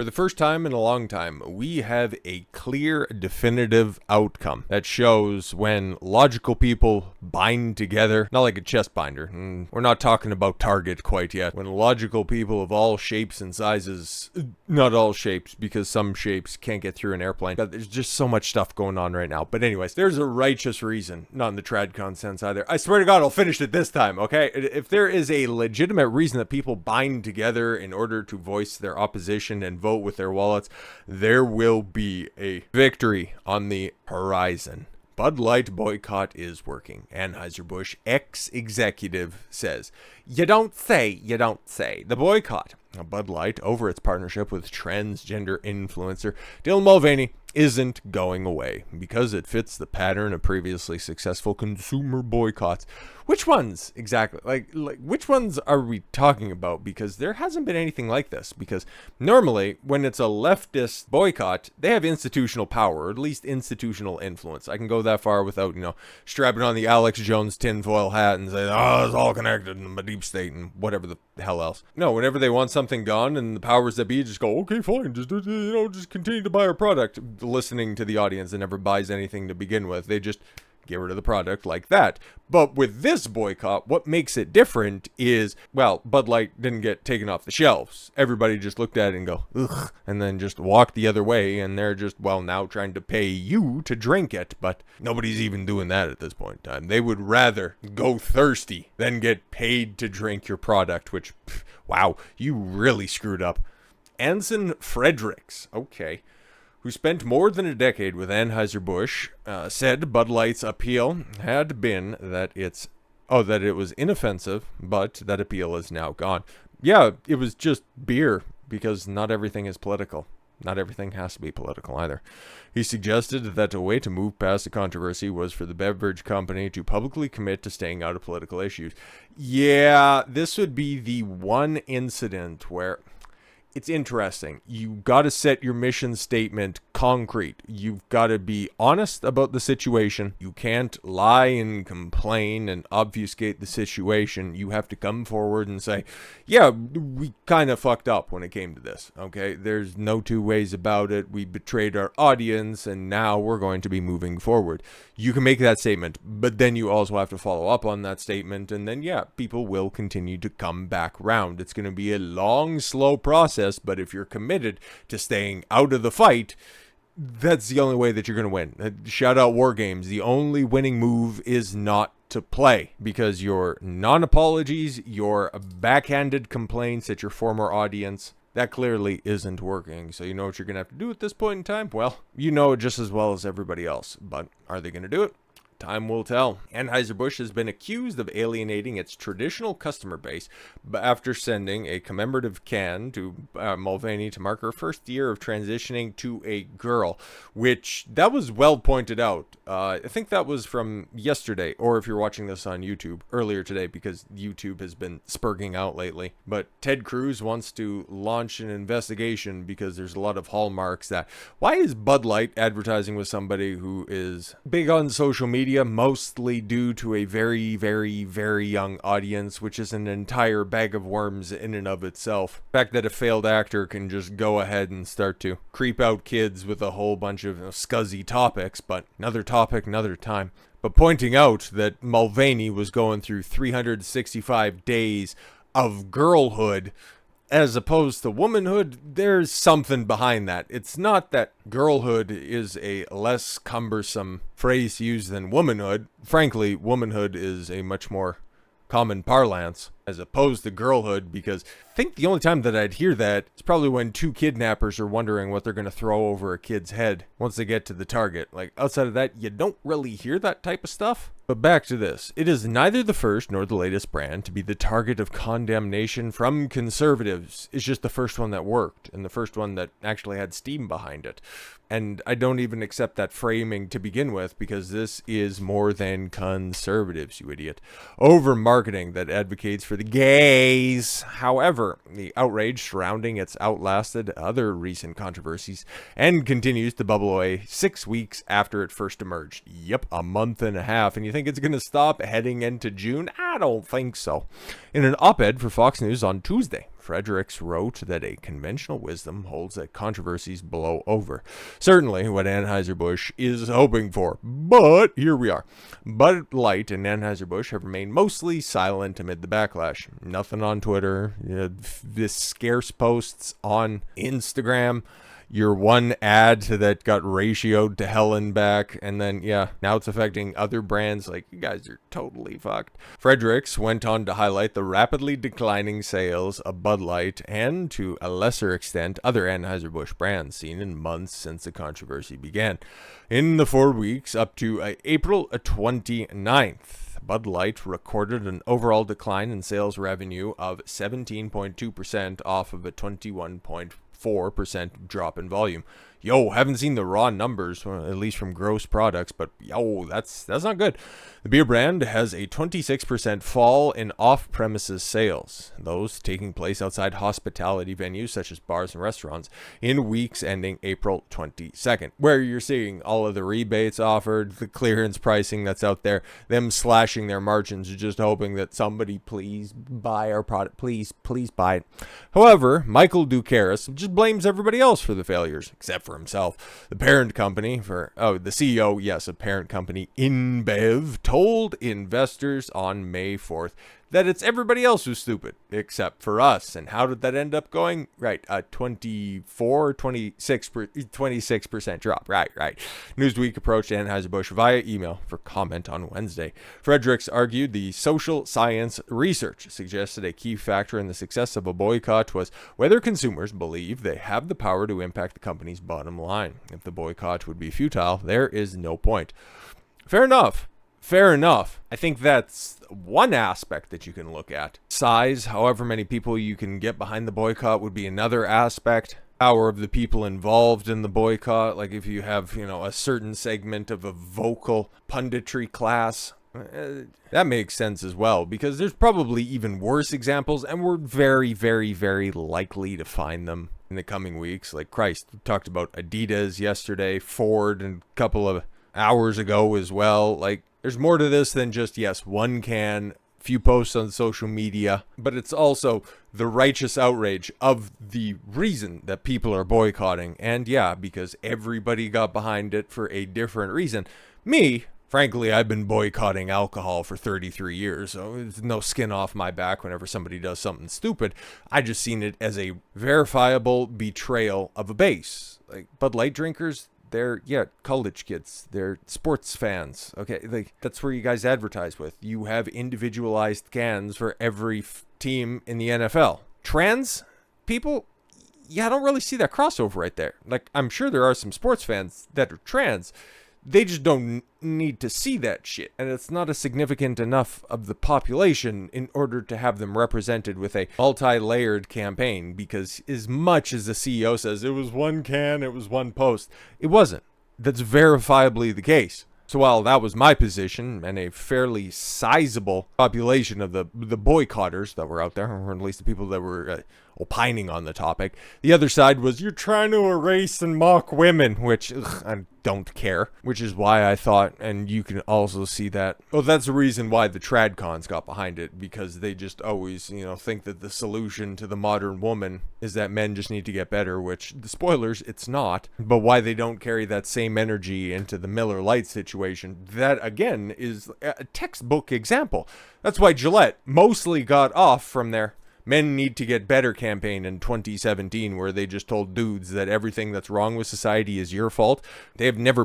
For the first time in a long time, we have a clear, definitive outcome that shows when logical people bind together, not like a chest binder. We're not talking about Target quite yet. When logical people of all shapes and sizes, not all shapes, because some shapes can't get through an airplane. But there's just so much stuff going on right now. But anyways, there's a righteous reason, not in the TradCon sense either. I swear to God, I'll finish it this time, okay? If there is a legitimate reason that people bind together in order to voice their opposition and vote with their wallets, there will be a victory on the horizon. Bud Light boycott is working. Anheuser Busch ex-executive says, "You don't say, you don't say." The boycott of Bud Light over its partnership with transgender influencer Dylan Mulvaney isn't going away because it fits the pattern of previously successful consumer boycotts. Which ones exactly? Like which ones are we talking about? Because there hasn't been anything like this. Because normally when it's a leftist boycott, they have institutional power, or at least institutional influence. I can go that far without, strapping on the Alex Jones tinfoil hat and say, "Oh, it's all connected in the deep state," and whatever the hell else. No, whenever they want something gone and the powers that be just go, "Okay, fine, just continue to buy our product," listening to the audience that never buys anything to begin with. They just get rid of the product like that. But with this boycott, what makes it different is, well, Bud Light didn't get taken off the shelves. Everybody just looked at it and go, "Ugh," and then just walked the other way, and they're just, well, now trying to pay you to drink it. But nobody's even doing that at this point in time. They would rather go thirsty than get paid to drink your product, which, wow, you really screwed up. Anson Fredericks, okay, who spent more than a decade with Anheuser Busch, said Bud Light's appeal had been that it was inoffensive, but that appeal is now gone. Yeah, it was just beer, because not everything is political. Not everything has to be political either. He suggested that a way to move past the controversy was for the beverage company to publicly commit to staying out of political issues. Yeah, this would be the one incident where it's interesting. You got to set your mission statement concrete. You've got to be honest about the situation. You can't lie and complain and obfuscate the situation. You have to come forward and say, "Yeah, we kind of fucked up when it came to this." Okay, there's no two ways about it. We betrayed our audience, and now we're going to be moving forward. You can make that statement, but then you also have to follow up on that statement, and then, yeah, people will continue to come back round. It's going to be a long, slow process. But if you're committed to staying out of the fight, that's the only way that you're going to win. Shout out War Games. The only winning move is not to play, because your non-apologies, your backhanded complaints at your former audience, that clearly isn't working. So you know what you're going to have to do at this point in time? Well, you know it just as well as everybody else. But are they going to do it? Time will tell. Anheuser Busch has been accused of alienating its traditional customer base after sending a commemorative can to Mulvaney to mark her first year of transitioning to a girl, which that was well pointed out. I think that was from yesterday, or if you're watching this on YouTube, earlier today, because YouTube has been spurging out lately. But Ted Cruz wants to launch an investigation because there's a lot of hallmarks that, why is Bud Light advertising with somebody who is big on social media, mostly due to a very, very, very young audience, which is an entire bag of worms in and of itself. The fact that a failed actor can just go ahead and start to creep out kids with a whole bunch of scuzzy topics, but another topic, another time. But pointing out that Mulvaney was going through 365 days of girlhood as opposed to womanhood, there's something behind that. It's not that girlhood is a less cumbersome phrase to use than womanhood. Frankly, womanhood is a much more common parlance as opposed to girlhood, because I think the only time that I'd hear that is probably when two kidnappers are wondering what they're going to throw over a kid's head once they get to the target. Like, outside of that, you don't really hear that type of stuff. But back to this. It is neither the first nor the latest brand to be the target of condemnation from conservatives. It's just the first one that worked, and the first one that actually had steam behind it. And I don't even accept that framing to begin with, because this is more than conservatives, you idiot. Over marketing that advocates for the gays. However, the outrage surrounding it's outlasted other recent controversies and continues to bubble away 6 weeks after it first emerged. Yep, a month and a half. And you think it's going to stop heading into June? I don't think so. In an op-ed for Fox News on Tuesday, Fredericks wrote that a conventional wisdom holds that controversies blow over. Certainly what Anheuser Busch is hoping for, but here we are. Bud Light and Anheuser Busch have remained mostly silent amid the backlash. Nothing on Twitter, this scarce posts on Instagram, your one ad that got ratioed to hell and back, and then, now it's affecting other brands. Like, you guys are totally fucked. Fredericks went on to highlight the rapidly declining sales of Bud Light and, to a lesser extent, other Anheuser-Busch brands seen in months since the controversy began. In the 4 weeks up to April 29th, Bud Light recorded an overall decline in sales revenue of 17.2% off of a 21.4% drop in volume. Haven't seen the raw numbers, at least from gross products, but that's not good. The beer brand has a 26% fall in off-premises sales, those taking place outside hospitality venues such as bars and restaurants, in weeks ending April 22nd, where you're seeing all of the rebates offered, the clearance pricing that's out there, them slashing their margins, just hoping that somebody please buy our product, please buy it. However, Michael Ducaris just blames everybody else for the failures, except for himself. The parent company the CEO, of parent company InBev, told investors on May 4th that it's everybody else who's stupid, except for us. And how did that end up going? Right, a 26% drop. Right. Newsweek approached Anheuser-Busch via email for comment on Wednesday. Fredericks argued the social science research suggested a key factor in the success of a boycott was whether consumers believe they have the power to impact the company's bottom line. If the boycott would be futile, there is no point. Fair enough. I think that's one aspect that you can look at. Size, however many people you can get behind the boycott, would be another aspect. Power of the people involved in the boycott, like if you have, a certain segment of a vocal punditry class, that makes sense as well, because there's probably even worse examples, and we're very, very, very likely to find them in the coming weeks. Like, Christ, we talked about Adidas yesterday, Ford, and a couple of hours ago as well. Like, there's more to this than just, one can, few posts on social media, but it's also the righteous outrage of the reason that people are boycotting. And because everybody got behind it for a different reason. Me, frankly, I've been boycotting alcohol for 33 years, so it's no skin off my back whenever somebody does something stupid. I just seen it as a verifiable betrayal of a base. Like, Bud Light drinkers, they're, college kids. They're sports fans. Okay, like, that's where you guys advertise with. You have individualized cans for every team in the NFL. Trans people, I don't really see that crossover right there. Like, I'm sure there are some sports fans that are trans. They just don't need to see that shit. And it's not a significant enough of the population in order to have them represented with a multi-layered campaign. Because as much as the CEO says it was one can, it was one post, it wasn't. That's verifiably the case. So while that was my position, and a fairly sizable population of the boycotters that were out there, or at least the people that were opining on the topic, the other side was, you're trying to erase and mock women, which I don't care, which is why I thought, and you can also see that, that's the reason why the tradcons got behind it, because they just always, think that the solution to the modern woman is that men just need to get better, which, the spoilers, it's not, but why they don't carry that same energy into the Miller Lite situation, that, again, is a textbook example. That's why Gillette mostly got off from their Men Need to Get Better campaign in 2017, where they just told dudes that everything that's wrong with society is your fault. They have never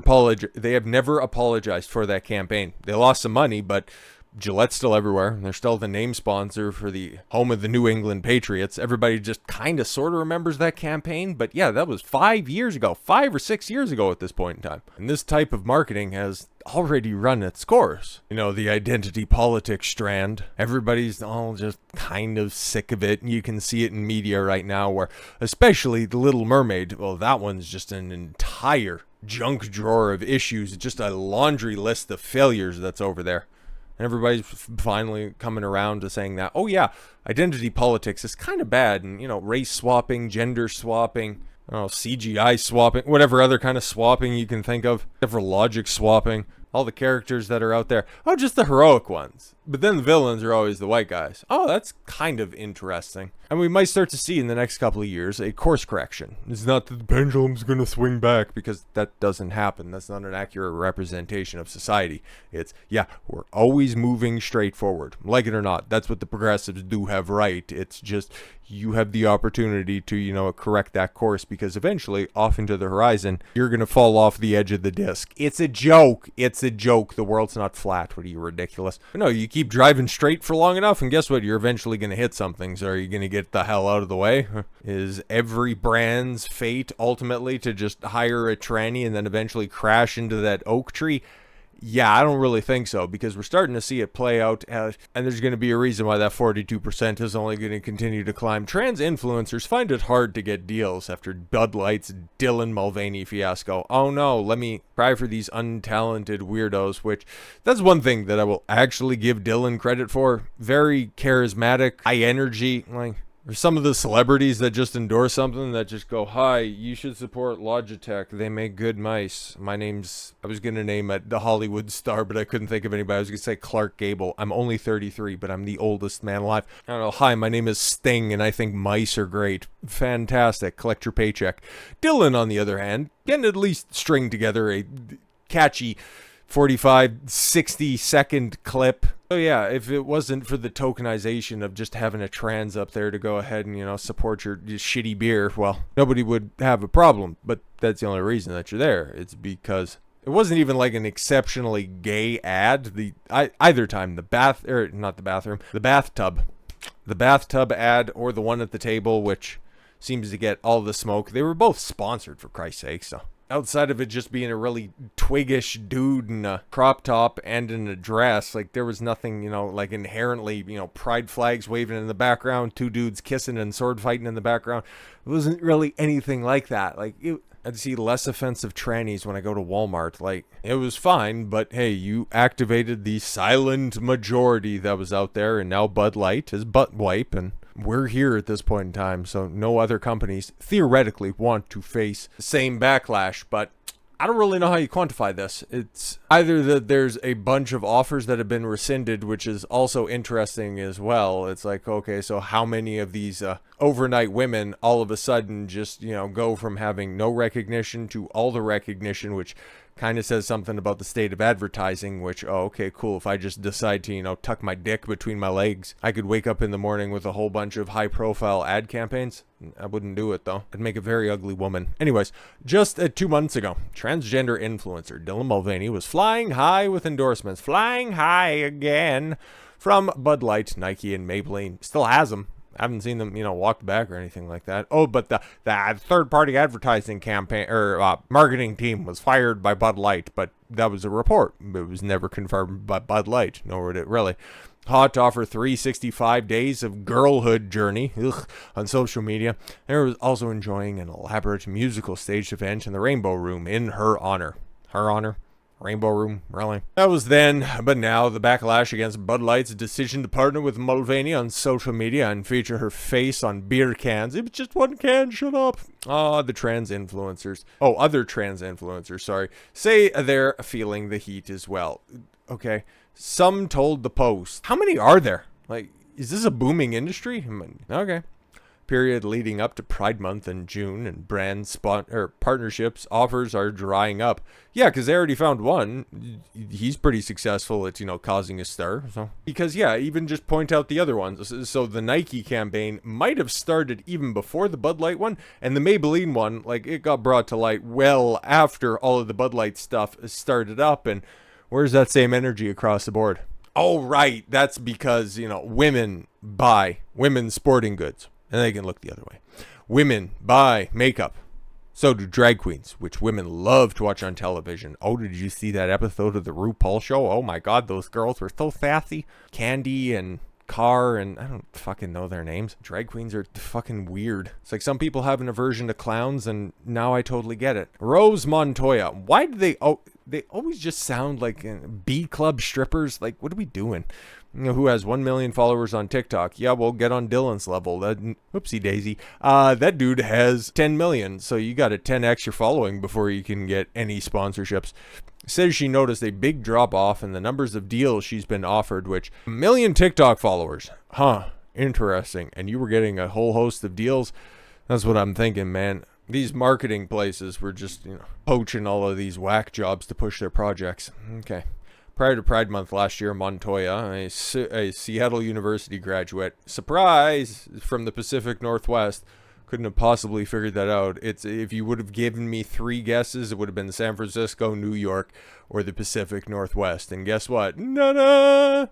apologized for that campaign. They lost some money, but Gillette's still everywhere. They're still the name sponsor for the home of the New England Patriots. Everybody just kind of sort of remembers that campaign, but that was 5 or 6 years ago at this point in time. And this type of marketing has already run its course. The identity politics strand. Everybody's all just kind of sick of it. You can see it in media right now, where especially The Little Mermaid, that one's just an entire junk drawer of issues, just a laundry list of failures that's over there. And everybody's finally coming around to saying that, identity politics is kind of bad. And, race swapping, gender swapping, CGI swapping, whatever other kind of swapping you can think of, except for logic swapping, all the characters that are out there, just the heroic ones. But then the villains are always the white guys. Oh, that's kind of interesting. And we might start to see in the next couple of years a course correction. It's not that the pendulum's going to swing back, because that doesn't happen. That's not an accurate representation of society. It's, yeah, we're always moving straight forward. Like it or not, that's what the progressives do have right. It's just you have the opportunity to, correct that course, because eventually, off into the horizon, you're going to fall off the edge of the disc. It's a joke. It's a joke. The world's not flat. What are you, ridiculous? But no, you keep driving straight for long enough, and guess what? You're eventually going to hit something. So are you going to get the hell out of the way? Is every brand's fate ultimately to just hire a tranny and then eventually crash into that oak tree? Yeah, I don't really think so, because we're starting to see it play out, and there's going to be a reason why that 42% is only going to continue to climb. Trans influencers find it hard to get deals after Bud Light's Dylan Mulvaney fiasco. Oh no, let me cry for these untalented weirdos, which that's one thing that I will actually give Dylan credit for. Very charismatic, high energy, like... Or some of the celebrities that just endorse something that just go, hi, you should support Logitech. They make good mice. I was going to name it the Hollywood star, but I couldn't think of anybody. I was going to say Clark Gable. I'm only 33, but I'm the oldest man alive. I don't know. Hi, my name is Sting, and I think mice are great. Fantastic. Collect your paycheck. Dylan, on the other hand, can at least string together a catchy 45, 60 second clip. So yeah, if it wasn't for the tokenization of just having a trans up there to go ahead and, support your shitty beer, well, nobody would have a problem. But that's the only reason that you're there. It's because it wasn't even like an exceptionally gay ad. Either time, the bathtub ad, or the one at the table, which seems to get all the smoke. They were both sponsored, for Christ's sake, so... Outside of it just being a really twiggish dude in a crop top and in a dress, like there was nothing, like inherently, pride flags waving in the background, two dudes kissing and sword fighting in the background. It wasn't really anything like that. Like I'd see less offensive trannies when I go to Walmart. Like it was fine, but hey, you activated the silent majority that was out there, and now Bud Light is butt wipe, and we're here at this point in time, so no other companies theoretically want to face the same backlash, but I don't really know how you quantify this. It's either that there's a bunch of offers that have been rescinded, which is also interesting as well. It's like, okay, so how many of these overnight women all of a sudden just, go from having no recognition to all the recognition, which kind of says something about the state of advertising, which, oh, okay, cool. If I just decide to, tuck my dick between my legs, I could wake up in the morning with a whole bunch of high-profile ad campaigns. I wouldn't do it, though. I'd make a very ugly woman. Anyways, just 2 months ago, transgender influencer Dylan Mulvaney was flying high with endorsements. Flying high again from Bud Light, Nike, and Maybelline. Still has them. I haven't seen them, walk back or anything like that. Oh, but the third-party advertising campaign or marketing team was fired by Bud Light, but that was a report. It was never confirmed by Bud Light, nor would it really. Hot to offer 365 days of girlhood journey on social media. They were also enjoying an elaborate musical staged event in the Rainbow Room in her honor. Her honor? Rainbow Room, really? That was then, but now the backlash against Bud Light's decision to partner with Mulvaney on social media and feature her face on beer cans. It was just one can, shut up. Oh, the trans influencers. Oh, other trans influencers, sorry. Say they're feeling the heat as well. Okay. Some told the Post. How many are there? Like, is this a booming industry? Okay. Period leading up to Pride Month in June, and brand partnerships offers are drying up. Yeah, because they already found one. He's pretty successful at, causing a stir. So because, yeah, even just point out the other ones. So the Nike campaign might have started even before the Bud Light one, and the Maybelline one, like, it got brought to light well after all of the Bud Light stuff started up. And where's that same energy across the board? Oh, right. That's because, women buy women's sporting goods. And they can look the other way. Women buy makeup. So do drag queens, which women love to watch on television. Oh, did you see that episode of the RuPaul show? Oh my God, those girls were so sassy. Candy and Car and I don't fucking know their names. Drag queens are fucking weird. It's like some people have an aversion to clowns, and now I totally get it. Rose Montoya. Why did they... Oh, they always just sound like B club strippers. Like, what are we doing? Who has 1 million followers on TikTok? Yeah, well, get on Dylan's level. Whoopsie daisy. That dude has 10 million, so you got to 10x your following before you can get any sponsorships. Says she noticed a big drop off in the numbers of deals she's been offered, which 1 million TikTok followers. Huh, interesting. And you were getting a whole host of deals? That's what I'm thinking, man. These marketing places were just, poaching all of these whack jobs to push their projects. Okay. Prior to Pride Month last year, Montoya, a Seattle University graduate, surprise, from the Pacific Northwest, couldn't have possibly figured that out. If you would have given me 3 guesses, it would have been San Francisco, New York, or the Pacific Northwest. And guess what? Nada!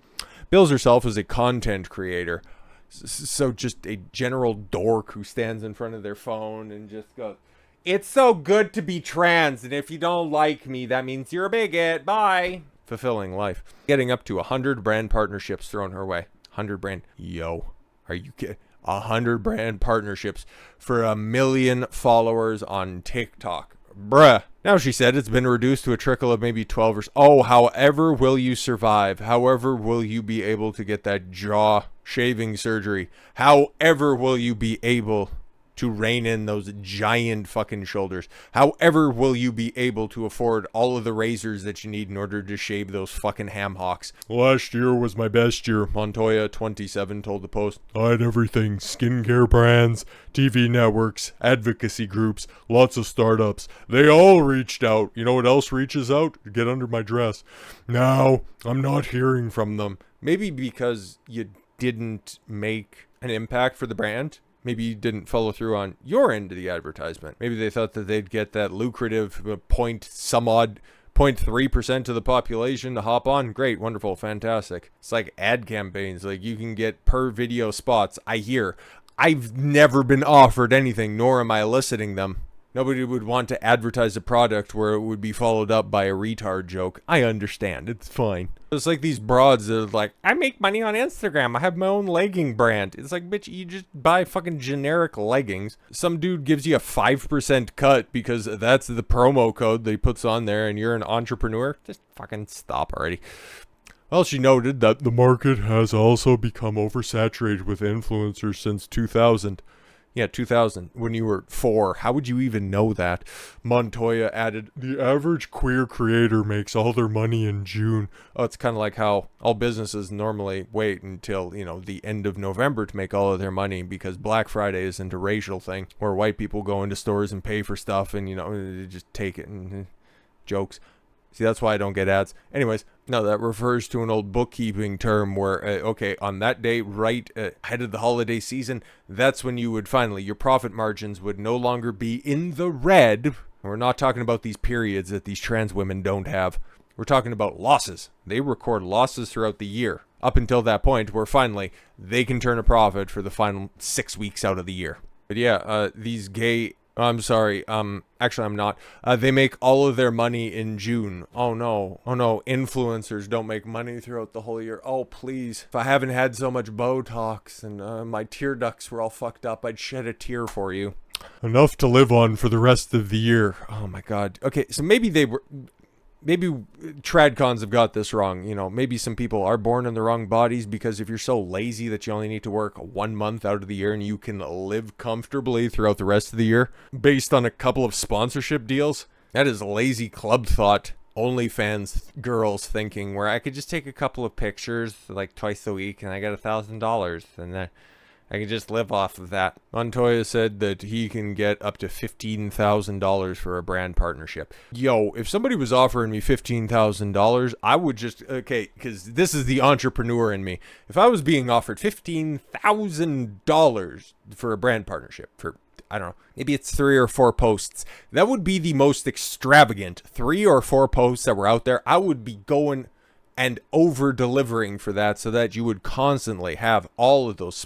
Bills herself as a content creator. So just a general dork who stands in front of their phone and just goes, "It's so good to be trans, and if you don't like me, that means you're a bigot. Bye." Fulfilling life. Getting up to 100 brand partnerships thrown her way. 100 brand. Yo, are you kidding? 100 brand partnerships for 1 million followers on TikTok. Bruh. Now she said it's been reduced to a trickle of maybe 12 or... Oh, however will you survive? However will you be able to get that jaw shaving surgery? However will you be able to rein in those giant fucking shoulders? However will you be able to afford all of the razors that you need in order to shave those fucking ham hocks? Last year was my best year, Montoya, 27, told the Post. I had everything. Skincare brands, TV networks, advocacy groups, lots of startups. They all reached out. You know what else reaches out? Get under my dress. Now, I'm not hearing from them. Maybe because you didn't make an impact for the brand. Maybe you didn't follow through on your end of the advertisement. Maybe they thought that they'd get that lucrative 0.3% of the population to hop on. Great, wonderful, fantastic. It's like ad campaigns. Like, you can get per video spots. I hear. I've never been offered anything, nor am I eliciting them. Nobody would want to advertise a product where it would be followed up by a retard joke. I understand. It's fine. It's like these broads that are like, I make money on Instagram. I have my own legging brand. It's like, bitch, you just buy fucking generic leggings. Some dude gives you a 5% cut because that's the promo code that he puts on there and you're an entrepreneur. Just fucking stop already. Well, she noted that the market has also become oversaturated with influencers since 2000. Yeah, 2000, when you were 4. How would you even know that? Montoya added, the average queer creator makes all their money in June. Oh, it's kind of like how all businesses normally wait until, the end of November to make all of their money because Black Friday isn't a racial thing where white people go into stores and pay for stuff and, they just take it and jokes. See, that's why I don't get ads. Anyways, no, that refers to an old bookkeeping term where, on that day, right ahead of the holiday season, that's when you would finally, your profit margins would no longer be in the red. We're not talking about these periods that these trans women don't have. We're talking about losses. They record losses throughout the year up until that point where finally they can turn a profit for the final 6 weeks out of the year. But yeah, these gay... I'm sorry. Actually, I'm not. They make all of their money in June. Oh no. Influencers don't make money throughout the whole year. Oh, please. If I haven't had so much Botox and my tear ducts were all fucked up, I'd shed a tear for you. Enough to live on for the rest of the year. Oh my God. Okay, so maybe tradcons have got this wrong. Maybe some people are born in the wrong bodies because if you're so lazy that you only need to work 1 month out of the year and you can live comfortably throughout the rest of the year based on a couple of sponsorship deals, that is lazy club thought. OnlyFans girls thinking where I could just take a couple of pictures like twice a week and I get $1,000 and then I can just live off of that. Montoya said that he can get up to $15,000 for a brand partnership. Yo, if somebody was offering me $15,000, I would just, because this is the entrepreneur in me. If I was being offered $15,000 for a brand partnership for, I don't know, maybe it's 3 or 4 posts, that would be the most extravagant 3 or 4 posts that were out there. I would be going and over delivering for that so that you would constantly have all of those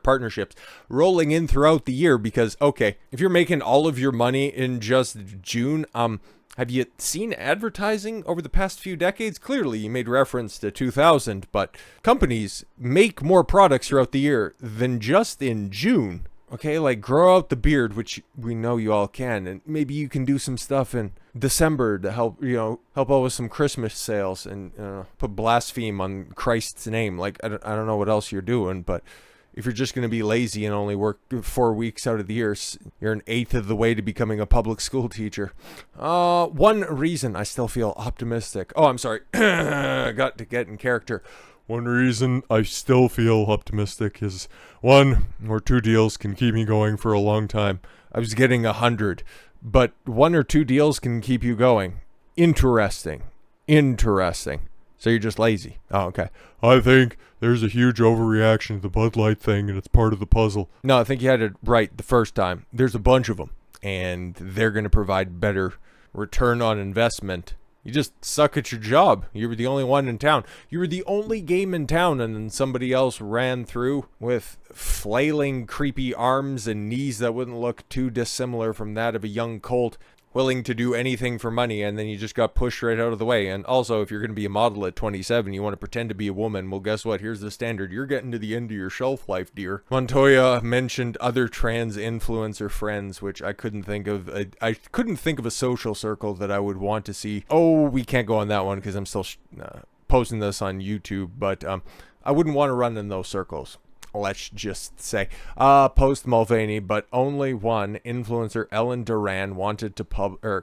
partnerships rolling in throughout the year because, if you're making all of your money in just June, have you seen advertising over the past few decades? Clearly, you made reference to 2000, but companies make more products throughout the year than just in June. Okay, like grow out the beard, which we know you all can, and maybe you can do some stuff in December to help, help out with some Christmas sales and put blaspheme on Christ's name. Like, I don't know what else you're doing, but if you're just going to be lazy and only work 4 weeks out of the year, you're an eighth of the way to becoming a public school teacher. One reason I still feel optimistic. Oh, I'm sorry. I got to get in character. One reason I still feel optimistic is 1 or 2 deals can keep me going for a long time. I was getting 100, but 1 or 2 deals can keep you going. Interesting. So you're just lazy. Oh, okay. I think there's a huge overreaction to the Bud Light thing, and it's part of the puzzle. No, I think you had it right the first time. There's a bunch of them, and they're going to provide better return on investment. You just suck at your job. You were the only one in town. You were the only game in town, and then somebody else ran through with flailing, creepy arms and knees that wouldn't look too dissimilar from that of a young colt, willing to do anything for money, and then you just got pushed right out of the way. And also, if you're going to be a model at 27, you want to pretend to be a woman, well, guess what? Here's the standard. You're getting to the end of your shelf life, dear. Montoya mentioned other trans influencer friends, which I couldn't think of. I couldn't think of a social circle that I would want to see. Oh, we can't go on that one because I'm still posting this on YouTube, but I wouldn't want to run in those circles. Let's just say, post Mulvaney, but only one influencer, Ellen Duran, wanted to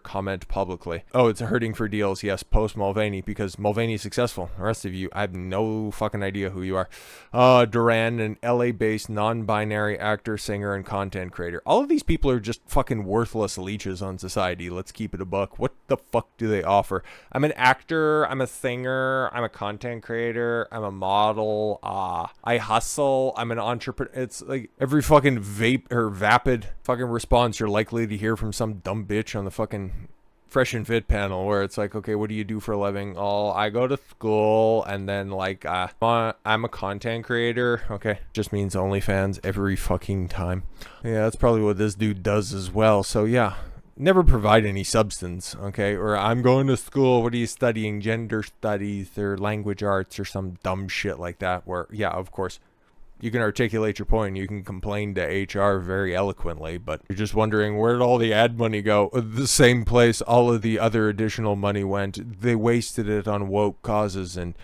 comment publicly. Oh, it's hurting for deals. Yes, post Mulvaney, because Mulvaney is successful. The rest of you, I have no fucking idea who you are. Duran, an LA-based non-binary actor, singer, and content creator. All of these people are just fucking worthless leeches on society. Let's keep it a buck. What the fuck do they offer? I'm an actor. I'm a singer. I'm a content creator. I'm a model. I hustle. I'm an entrepreneur. It's like every fucking vapid fucking response you're likely to hear from some dumb bitch on the fucking Fresh and Fit panel, where it's like, okay, what do you do for a living? Oh, I go to school, and then like I'm a content creator. Okay, just means OnlyFans every fucking time. Yeah, that's probably what this dude does as well. So yeah, never provide any substance, okay? Or I'm going to school, what are you studying? Gender studies or language arts or some dumb shit like that, where yeah, of course you can articulate your point, you can complain to HR very eloquently, but you're just wondering, where did all the ad money go? The same place all of the other additional money went. They wasted it on woke causes, and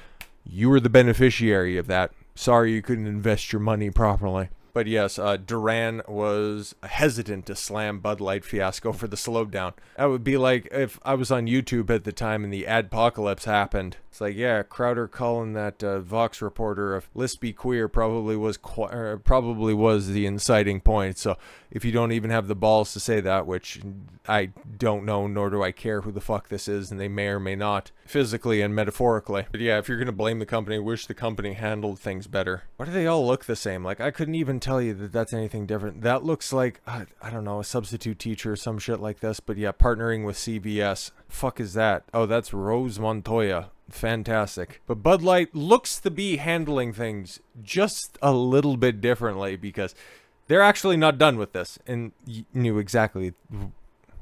you were the beneficiary of that. Sorry you couldn't invest your money properly. But yes, Duran was hesitant to slam Bud Light fiasco for the slowdown. That would be like if I was on YouTube at the time and the adpocalypse happened. It's like, yeah, Crowder calling that Vox reporter a lispy queer probably was the inciting point. So if you don't even have the balls to say that, which I don't know, nor do I care who the fuck this is, and they may or may not, physically and metaphorically. But yeah, if you're gonna blame the company, wish the company handled things better. Why do they all look the same? Like, I couldn't even tell you that that's anything different. That looks like, I don't know, a substitute teacher or some shit like this. But yeah, partnering with CVS. Fuck is that? Oh, that's Rose Montoya. Fantastic. But Bud Light looks to be handling things just a little bit differently, because they're actually not done with this, and knew exactly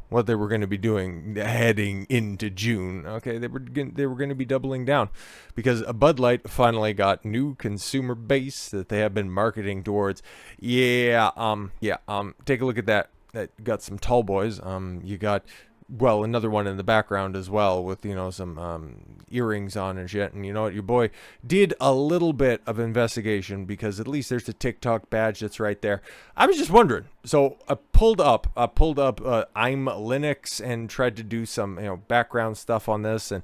what they were going to be doing heading into June. Okay, they were going to be doubling down, because Bud Light finally got new consumer base that they have been marketing towards. Take a look at that. That got some tall boys. You got, well, another one in the background as well with, some earrings on and shit. And you know what? Your boy did a little bit of investigation, because at least there's the TikTok badge that's right there. I was just wondering. So I pulled up I'm Linux and tried to do some, background stuff on this, and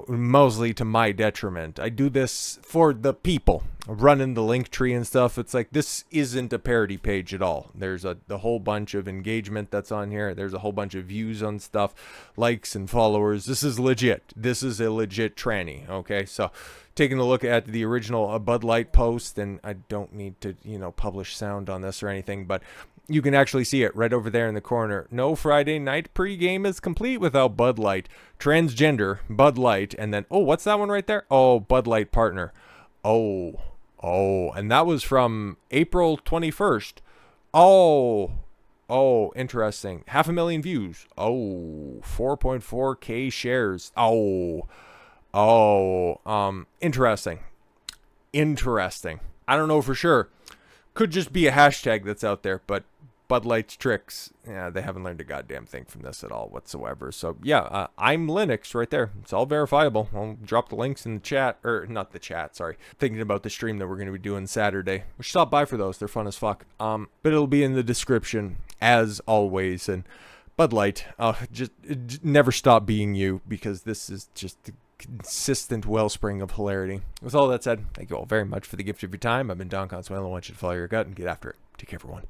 mostly to my detriment. I do this for the people, running the link tree and stuff. It's like, this isn't a parody page at all. There's a whole bunch of engagement that's on here. There's a whole bunch of views on stuff, likes and followers. This is legit. This is a legit tranny. Okay, so taking a look at the original Bud Light post, and I don't need to, publish sound on this or anything, but you can actually see it right over there in the corner. No Friday night pregame is complete without Bud Light. Transgender, Bud Light, and then, oh, what's that one right there? Oh, Bud Light partner. Oh, and that was from April 21st. Oh, interesting. 500,000 views. Oh, 4.4K shares. Interesting. I don't know for sure, Could just be a hashtag that's out there, but Bud Light's tricks, yeah, they haven't learned a goddamn thing from this at all whatsoever. So yeah, I'm Linux right there. It's all verifiable. I'll drop the links in the chat, or not the chat, sorry. Thinking about the stream that we're going to be doing Saturday. We should stop by for those. They're fun as fuck. But it'll be in the description as always. And Bud Light, just never stop being you, because this is just the consistent wellspring of hilarity. With all that said, thank you all very much for the gift of your time. I've been Don Consuelo. I want you to follow your gut and get after it. Take care, everyone.